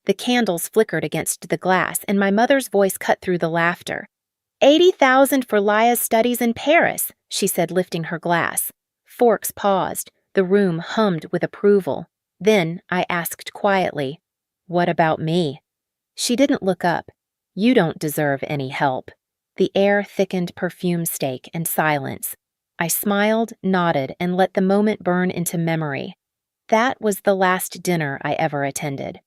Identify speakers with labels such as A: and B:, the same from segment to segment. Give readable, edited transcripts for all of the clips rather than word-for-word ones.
A: The candles flickered against the glass, and my mother's voice cut through the laughter. 80,000 for Laya's studies in Paris, she said, lifting her glass. Forks paused. The room hummed with approval. Then I asked quietly, "What about me?" She didn't look up. "You don't deserve any help." The air thickened perfume steak and silence. I smiled, nodded, and let the moment burn into memory. That was the last dinner I ever attended.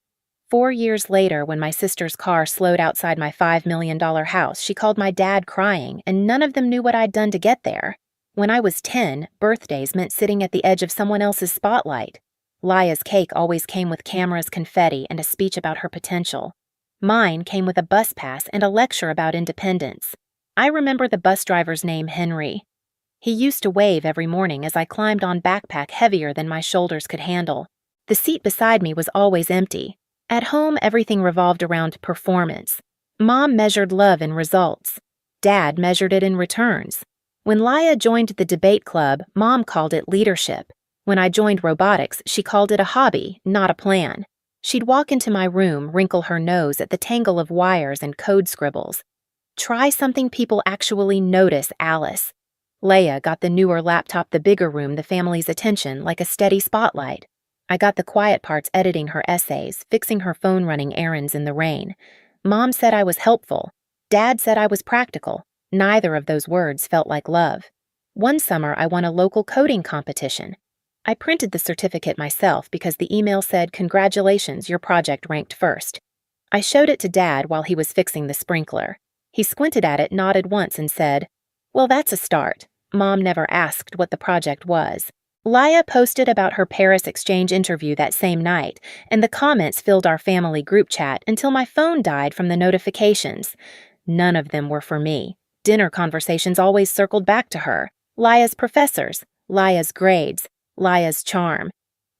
A: 4 years later, when my sister's car slowed outside my $5 million house, she called my dad crying, and none of them knew what I'd done to get there. When I was 10, birthdays meant sitting at the edge of someone else's spotlight. Laya's cake always came with cameras, confetti, and a speech about her potential. Mine came with a bus pass and a lecture about independence. I remember the bus driver's name, Henry. He used to wave every morning as I climbed on backpack heavier than my shoulders could handle. The seat beside me was always empty. At home, everything revolved around performance. Mom measured love in results. Dad measured it in returns. When Laya joined the debate club, Mom called it leadership. When I joined robotics, she called it a hobby, not a plan. She'd walk into my room, wrinkle her nose at the tangle of wires and code scribbles. "Try something people actually notice, Alice." Leia got the newer laptop, the bigger room, the family's attention, like a steady spotlight. I got the quiet parts, editing her essays, fixing her phone, running errands in the rain. Mom said I was helpful. Dad said I was practical. Neither of those words felt like love. One summer, I won a local coding competition. I printed the certificate myself because the email said, "Congratulations, your project ranked first." I showed it to Dad while he was fixing the sprinkler. He squinted at it, nodded once, and said, "Well, that's a start." Mom never asked what the project was. Laya posted about her Paris exchange interview that same night, and the comments filled our family group chat until my phone died from the notifications. None of them were for me. Dinner conversations always circled back to her. Laya's professors, Laya's grades, Laya's charm.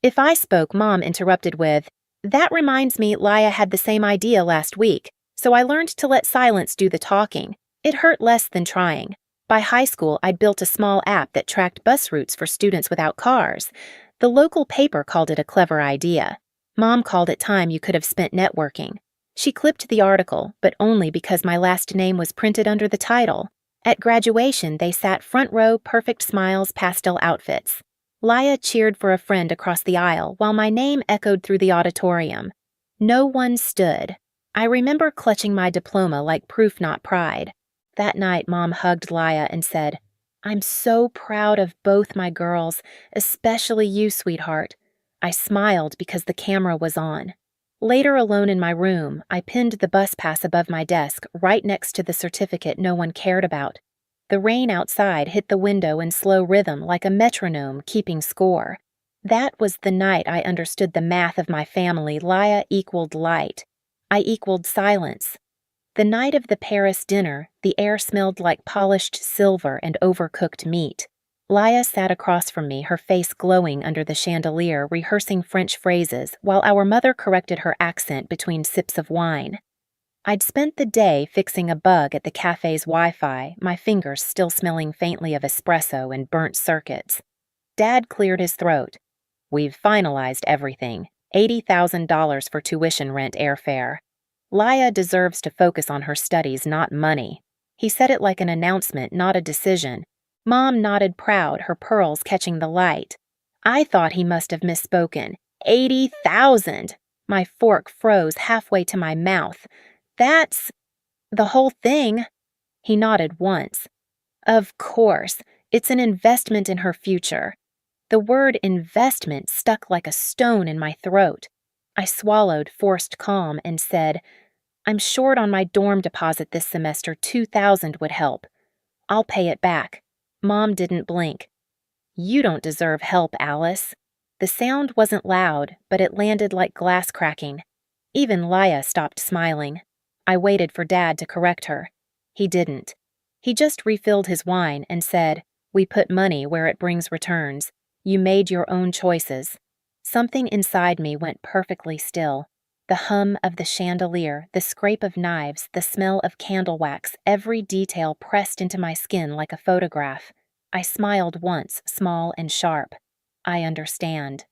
A: If I spoke, Mom interrupted with, "That reminds me, Laya had the same idea last week, so I learned to let silence do the talking. It hurt less than trying." By high school, I'd built a small app that tracked bus routes for students without cars. The local paper called it a clever idea. Mom called it time you could have spent networking. She clipped the article, but only because my last name was printed under the title. At graduation, they sat front row, perfect smiles, pastel outfits. Laya cheered for a friend across the aisle while my name echoed through the auditorium. No one stood. I remember clutching my diploma like proof, not pride. That night, Mom hugged Laya and said, "I'm so proud of both my girls, especially you, sweetheart." I smiled because the camera was on. Later, alone in my room, I pinned the bus pass above my desk, right next to the certificate no one cared about. The rain outside hit the window in slow rhythm like a metronome keeping score. That was the night I understood the math of my family. Laya equaled light. I equaled silence. The night of the Paris dinner, the air smelled like polished silver and overcooked meat. Laya sat across from me, her face glowing under the chandelier, rehearsing French phrases, while our mother corrected her accent between sips of wine. I'd spent the day fixing a bug at the cafe's Wi-Fi, my fingers still smelling faintly of espresso and burnt circuits. Dad cleared his throat. "We've finalized everything. $80,000 for tuition, rent, airfare. Laya deserves to focus on her studies, not money." He said it like an announcement, not a decision. Mom nodded proud, her pearls catching the light. I thought he must have misspoken. 80,000! My fork froze halfway to my mouth. "That's the whole thing." He nodded once. "Of course, it's an investment in her future." The word investment stuck like a stone in my throat. I swallowed, forced calm, and said, "I'm short on my dorm deposit this semester. 2,000 would help. I'll pay it back." Mom didn't blink. "You don't deserve help, Alice." The sound wasn't loud, but it landed like glass cracking. Even Laya stopped smiling. I waited for Dad to correct her. He didn't. He just refilled his wine and said, "We put money where it brings returns. You made your own choices." Something inside me went perfectly still. The hum of the chandelier, the scrape of knives, the smell of candle wax, every detail pressed into my skin like a photograph. I smiled once, small and sharp. "I understand."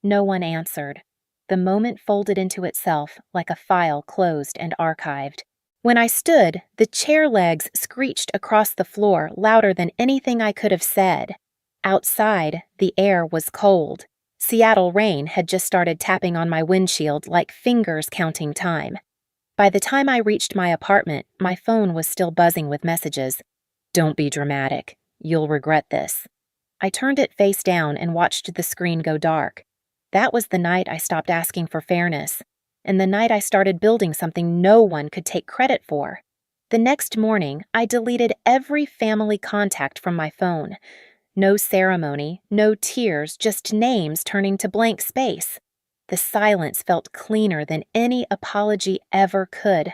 A: No one answered. The moment folded into itself like a file closed and archived. When I stood, the chair legs screeched across the floor louder than anything I could have said. Outside, the air was cold. Seattle rain had just started tapping on my windshield like fingers counting time. By the time I reached my apartment, my phone was still buzzing with messages. "Don't be dramatic. You'll regret this." I turned it face down and watched the screen go dark. That was the night I stopped asking for fairness, and the night I started building something no one could take credit for. The next morning, I deleted every family contact from my phone. No ceremony, no tears, just names turning to blank space. The silence felt cleaner than any apology ever could.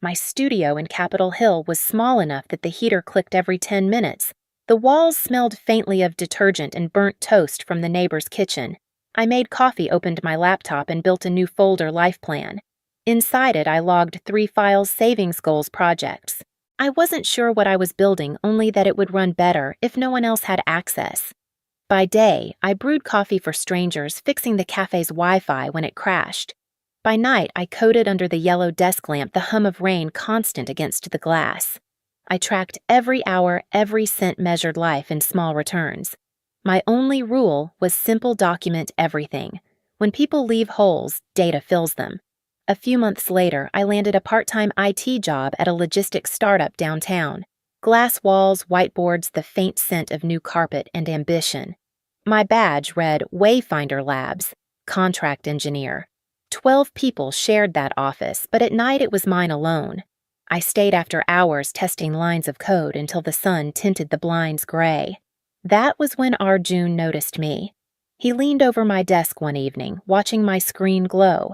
A: My studio in Capitol Hill was small enough that the heater clicked every 10 minutes. The walls smelled faintly of detergent and burnt toast from the neighbor's kitchen. I made coffee, opened my laptop, and built a new folder life plan. Inside it, I logged 3 files savings goals projects. I wasn't sure what I was building, only that it would run better if no one else had access. By day, I brewed coffee for strangers, fixing the cafe's Wi-Fi when it crashed. By night, I coded under the yellow desk lamp, the hum of rain constant against the glass. I tracked every hour, every cent, measured life in small returns. My only rule was simple: document everything. When people leave holes, data fills them. A few months later, I landed a part-time IT job at a logistics startup downtown. Glass walls, whiteboards, the faint scent of new carpet, and ambition. My badge read Wayfinder Labs, contract engineer. 12 people shared that office, but at night it was mine alone. I stayed after hours testing lines of code until the sun tinted the blinds gray. That was when Arjun noticed me. He leaned over my desk one evening, watching my screen glow.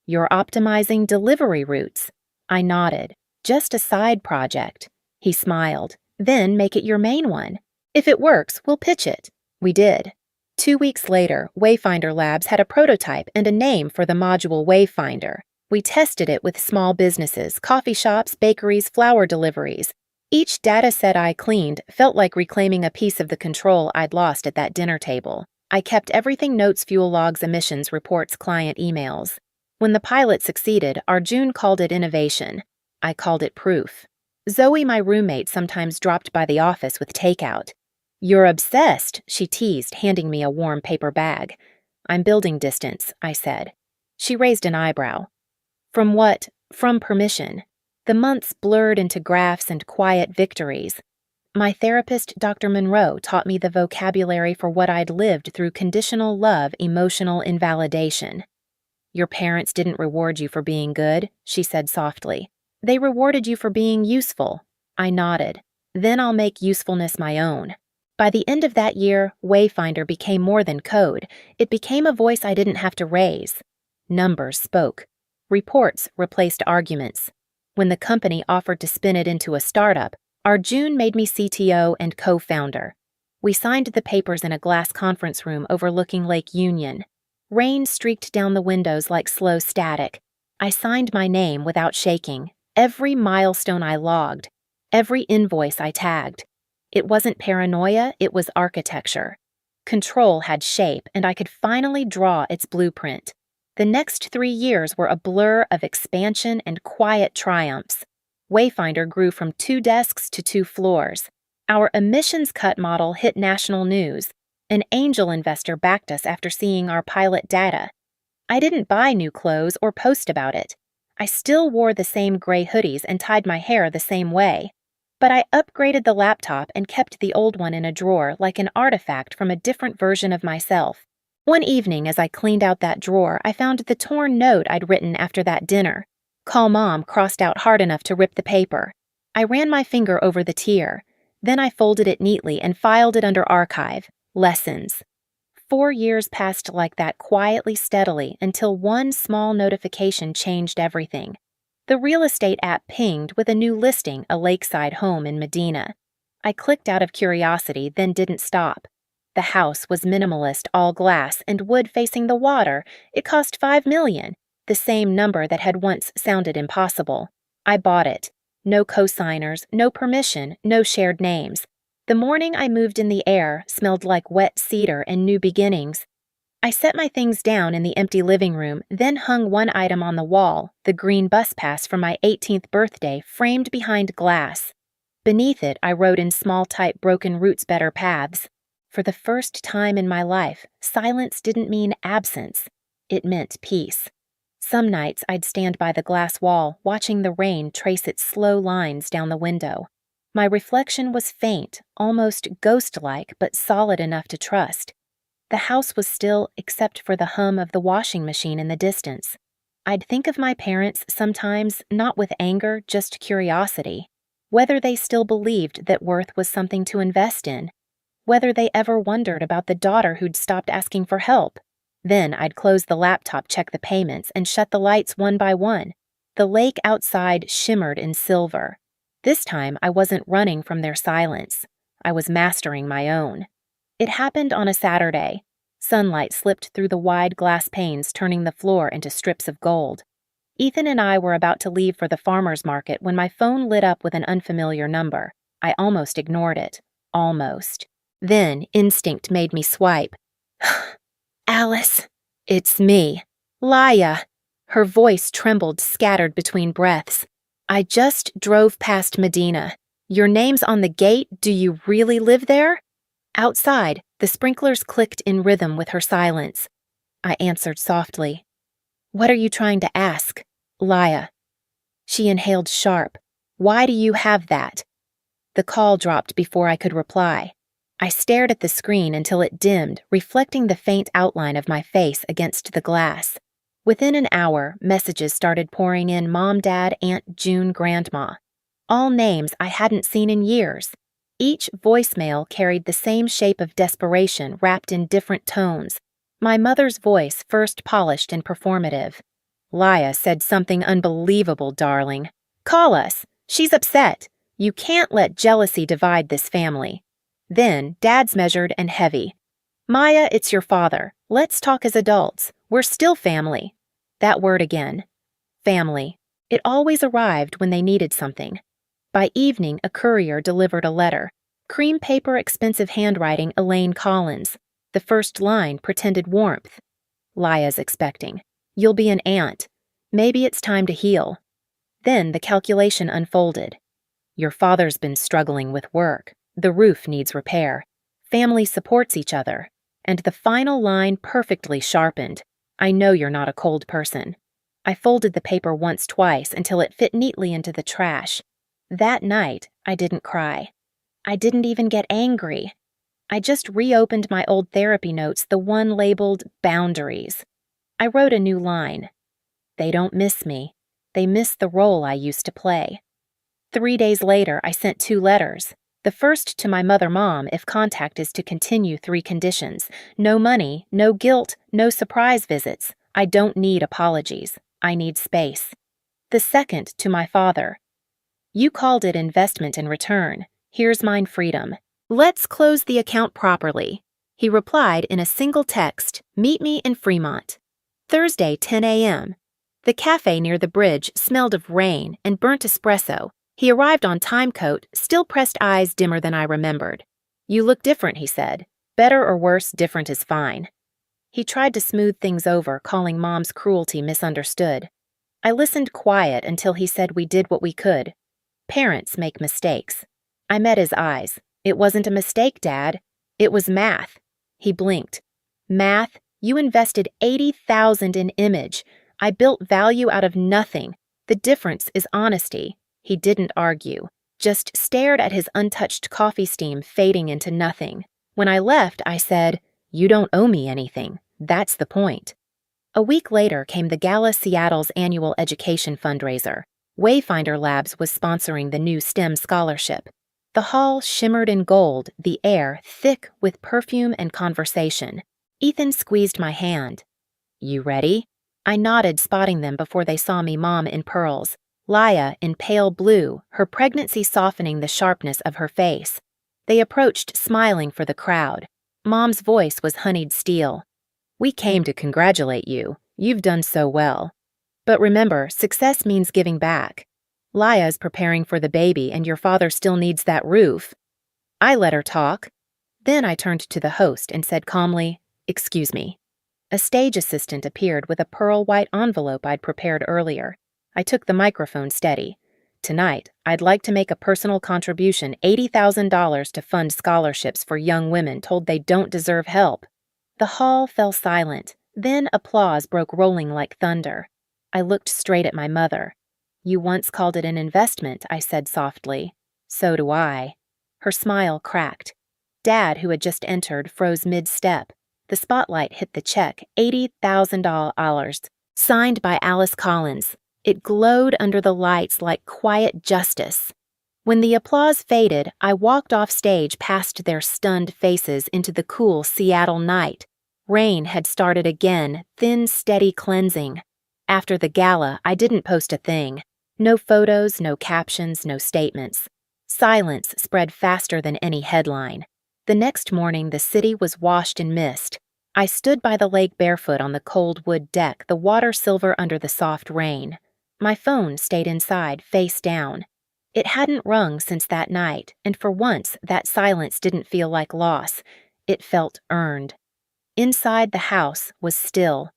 A: "You're optimizing delivery routes." I nodded. "Just a side project." He smiled. "Then make it your main one. If it works, we'll pitch it." We did. 2 weeks later, Wayfinder Labs had a prototype and a name for the module Wayfinder. We tested it with small businesses, coffee shops, bakeries, flower deliveries. Each data set I cleaned felt like reclaiming a piece of the control I'd lost at that dinner table. I kept everything: notes, fuel logs, emissions reports, client emails. When the pilot succeeded, Arjun called it innovation. I called it proof. Zoe, my roommate, sometimes dropped by the office with takeout. "You're obsessed," she teased, handing me a warm paper bag. "I'm building distance," I said. She raised an eyebrow. "From what?" "From permission." The months blurred into graphs and quiet victories. My therapist, Dr. Monroe, taught me the vocabulary for what I'd lived through: conditional love, emotional invalidation. "Your parents didn't reward you for being good," she said softly. "They rewarded you for being useful." I nodded. "Then I'll make usefulness my own." By the end of that year, Wayfinder became more than code. It became a voice I didn't have to raise. Numbers spoke. Reports replaced arguments. When the company offered to spin it into a startup, Arjun made me CTO and co-founder. We signed the papers in a glass conference room overlooking Lake Union. Rain streaked down the windows like slow static. I signed my name without shaking. Every milestone I logged. Every invoice I tagged. It wasn't paranoia, it was architecture. Control had shape, and I could finally draw its blueprint. The next 3 years were a blur of expansion and quiet triumphs. Wayfinder grew from 2 desks to 2 floors. Our emissions cut model hit national news. An angel investor backed us after seeing our pilot data. I didn't buy new clothes or post about it. I still wore the same gray hoodies and tied my hair the same way. But I upgraded the laptop and kept the old one in a drawer like an artifact from a different version of myself. One evening, as I cleaned out that drawer, I found the torn note I'd written after that dinner. "Call Mom," crossed out hard enough to rip the paper. I ran my finger over the tear. Then I folded it neatly and filed it under archive. Lessons. 4 years passed like that, quietly, steadily, until one small notification changed everything. The real estate app pinged with a new listing: a lakeside home in Medina. I clicked out of curiosity, then didn't stop. The house was minimalist, all glass and wood facing the water. It cost $5 million, the same number that had once sounded impossible. I bought it. No co-signers, no permission, no shared names. The morning I moved in, the air smelled like wet cedar and new beginnings. I set my things down in the empty living room, then hung one item on the wall, the green bus pass from my 18th birthday framed behind glass. Beneath it, I wrote in small type broken roots better paths. For the first time in my life, silence didn't mean absence. It meant peace. Some nights I'd stand by the glass wall, watching the rain trace its slow lines down the window. My reflection was faint, almost ghost-like, but solid enough to trust. The house was still except for the hum of the washing machine in the distance. I'd think of my parents sometimes, not with anger, just curiosity. Whether they still believed that worth was something to invest in. Whether they ever wondered about the daughter who'd stopped asking for help. Then I'd close the laptop, check the payments, and shut the lights one by one. The lake outside shimmered in silver. This time I wasn't running from their silence. I was mastering my own. It happened on a Saturday. Sunlight slipped through the wide glass panes, turning the floor into strips of gold. Ethan and I were about to leave for the farmer's market when my phone lit up with an unfamiliar number. I almost ignored it. Almost. Then instinct made me swipe. Alice. It's me. Laya. Her voice trembled, scattered between breaths. I just drove past Medina. Your name's on the gate. Do you really live there? Outside, the sprinklers clicked in rhythm with her silence. I answered softly. What are you trying to ask? Laya. She inhaled sharp. Why do you have that? The call dropped before I could reply. I stared at the screen until it dimmed, reflecting the faint outline of my face against the glass. Within an hour, messages started pouring in: Mom, Dad, Aunt June, Grandma. All names I hadn't seen in years. Each voicemail carried the same shape of desperation wrapped in different tones. My mother's voice first polished and performative. Laya said something unbelievable, darling. Call us. She's upset. You can't let jealousy divide this family. Then, Dad's measured and heavy. Maya, it's your father. Let's talk as adults. We're still family. That word again. Family. It always arrived when they needed something. By evening, a courier delivered a letter. Cream paper, expensive handwriting, Elaine Collins. The first line pretended warmth. Laya's expecting. You'll be an aunt. Maybe it's time to heal. Then the calculation unfolded. Your father's been struggling with work. The roof needs repair. Family supports each other. And the final line perfectly sharpened. I know you're not a cold person. I folded the paper once, twice, until it fit neatly into the trash. That night, I didn't cry. I didn't even get angry. I just reopened my old therapy notes, the one labeled Boundaries. I wrote a new line. They don't miss me. They miss the role I used to play. 3 days later, I sent 2 letters. The first to my mother-mom, if contact is to continue, 3 conditions. No money, no guilt, no surprise visits. I don't need apologies. I need space. The second to my father. You called it investment in return. Here's mine freedom. Let's close the account properly. He replied in a single text, meet me in Fremont. Thursday, 10 a.m. The cafe near the bridge smelled of rain and burnt espresso. He arrived on timecoat, still pressed eyes dimmer than I remembered. You look different, he said. Better or worse, different is fine. He tried to smooth things over, calling Mom's cruelty misunderstood. I listened quiet until he said we did what we could. Parents make mistakes. I met his eyes. It wasn't a mistake, Dad. It was math. He blinked. Math? You invested $80,000 in image. I built value out of nothing. The difference is honesty. He didn't argue, just stared at his untouched coffee steam fading into nothing. When I left, I said, you don't owe me anything. That's the point. A week later came the Gala Seattle's annual education fundraiser. Wayfinder Labs was sponsoring the new STEM scholarship. The hall shimmered in gold, the air thick with perfume and conversation. Ethan squeezed my hand. You ready? I nodded, spotting them before they saw me, Mom in pearls. Laya in pale blue, her pregnancy softening the sharpness of her face. They approached, smiling for the crowd. Mom's voice was honeyed steel. We came to congratulate you. You've done so well. But remember, success means giving back. Laya's preparing for the baby and your father still needs that roof. I let her talk. Then I turned to the host and said calmly, excuse me. A stage assistant appeared with a pearl white envelope I'd prepared earlier. I took the microphone steady. Tonight, I'd like to make a personal contribution, $80,000 to fund scholarships for young women told they don't deserve help. The hall fell silent. Then applause broke rolling like thunder. I looked straight at my mother. You once called it an investment, I said softly. So do I. Her smile cracked. Dad, who had just entered, froze mid-step. The spotlight hit the check, $80,000, signed by Alice Collins. It glowed under the lights like quiet justice. When the applause faded, I walked off stage past their stunned faces into the cool Seattle night. Rain had started again, thin, steady cleansing. After the gala, I didn't post a thing. No photos, no captions, no statements. Silence spread faster than any headline. The next morning, the city was washed in mist. I stood by the lake barefoot on the cold wood deck, the water silver under the soft rain. My phone stayed inside, face down. It hadn't rung since that night, and for once, that silence didn't feel like loss. It felt earned. Inside the house was still.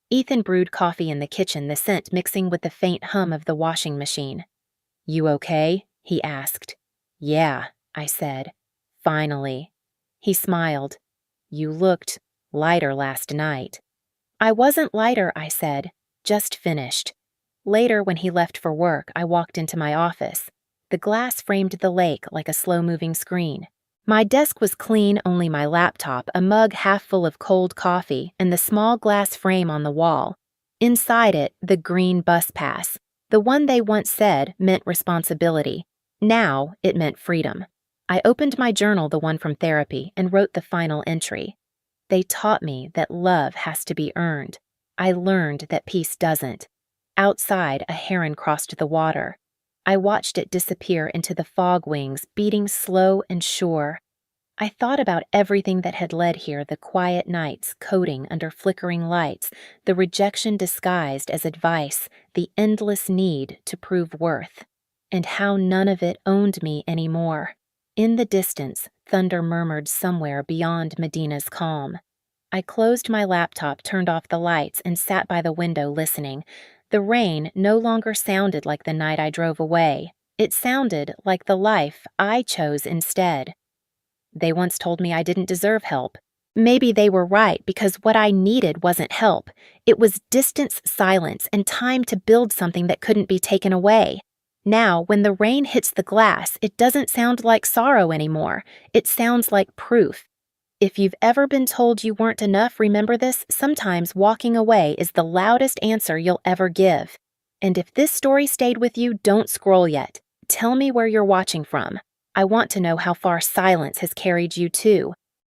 A: Ethan brewed coffee in the kitchen, the scent mixing with the faint hum of the washing machine. You okay? He asked. Yeah, I said. Finally. He smiled. You looked lighter last night. I wasn't lighter, I said. Just finished. Later, when he left for work, I walked into my office. The glass framed the lake like a slow-moving screen. My desk was clean, only my laptop, a mug half full of cold coffee, and the small glass frame on the wall. Inside it, the green bus pass. The one they once said meant responsibility. Now, it meant freedom. I opened my journal, the one from therapy, and wrote the final entry. They taught me that love has to be earned. I learned that peace doesn't. Outside, a heron crossed the water. I watched it disappear into the fog wings, beating slow and sure. I thought about everything that had led here, the quiet nights, coding under flickering lights, the rejection disguised as advice, the endless need to prove worth, and how none of it owned me anymore. In the distance, thunder murmured somewhere beyond Medina's calm. I closed my laptop, turned off the lights, and sat by the window listening. The rain no longer sounded like the night I drove away. It sounded like the life I chose instead. They once told me I didn't deserve help. Maybe they were right, because what I needed wasn't help. It was distance, silence, and time to build something that couldn't be taken away. Now, when the rain hits the glass, it doesn't sound like sorrow anymore. It sounds like proof. If you've ever been told you weren't enough, remember this: sometimes walking away is the loudest answer you'll ever give. And if this story stayed with you, don't scroll yet. Tell me where you're watching from. I want to know how far silence has carried you too.